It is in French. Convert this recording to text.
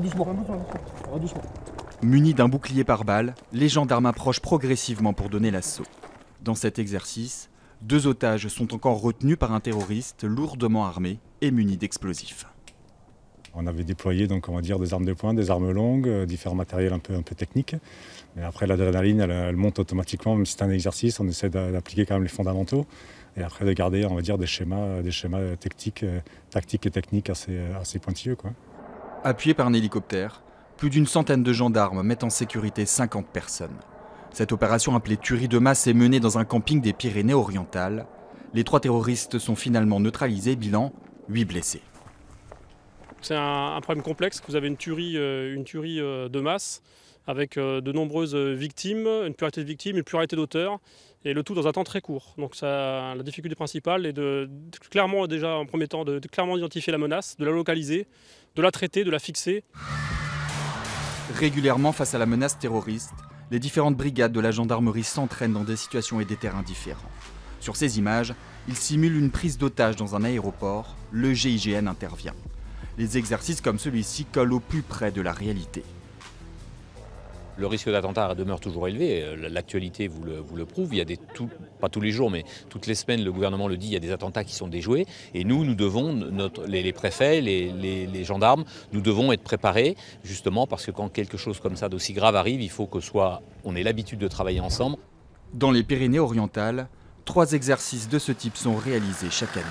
Doucement. Doucement. Munis d'un bouclier pare-balles, les gendarmes approchent progressivement pour donner l'assaut. Dans cet exercice, 2 otages sont encore retenus par un terroriste lourdement armé et muni d'explosifs. On avait déployé donc, on va dire, des armes de poing, des armes longues, différents matériels un peu techniques. Mais après, l'adrénaline, elle monte automatiquement, même si c'est un exercice, on essaie d'appliquer quand même les fondamentaux. Et après, de garder, on va dire, des schémas tactiques et techniques assez pointilleux, quoi. Appuyés par un hélicoptère, plus d'une centaine de gendarmes mettent en sécurité 50 personnes. Cette opération appelée tuerie de masse est menée dans un camping des Pyrénées-Orientales. Les 3 terroristes sont finalement neutralisés, bilan 8 blessés. C'est un problème complexe. Vous avez une tuerie de masse avec de nombreuses victimes, une pluralité de victimes, une pluralité d'auteurs, et le tout dans un temps très court. Donc la difficulté principale est de clairement, déjà en premier temps, de clairement identifier la menace, de la localiser, de la traiter, de la fixer. Régulièrement, face à la menace terroriste, les différentes brigades de la gendarmerie s'entraînent dans des situations et des terrains différents. Sur ces images, ils simulent une prise d'otage dans un aéroport. Le GIGN intervient. Les exercices comme celui-ci collent au plus près de la réalité. Le risque d'attentat demeure toujours élevé, l'actualité vous le prouve, il y a pas tous les jours, mais toutes les semaines, le gouvernement le dit, il y a des attentats qui sont déjoués. Et nous devons, les préfets, les gendarmes, nous devons être préparés, justement parce que quand quelque chose comme ça d'aussi grave arrive, il faut on ait l'habitude de travailler ensemble. Dans les Pyrénées-Orientales, 3 exercices de ce type sont réalisés chaque année.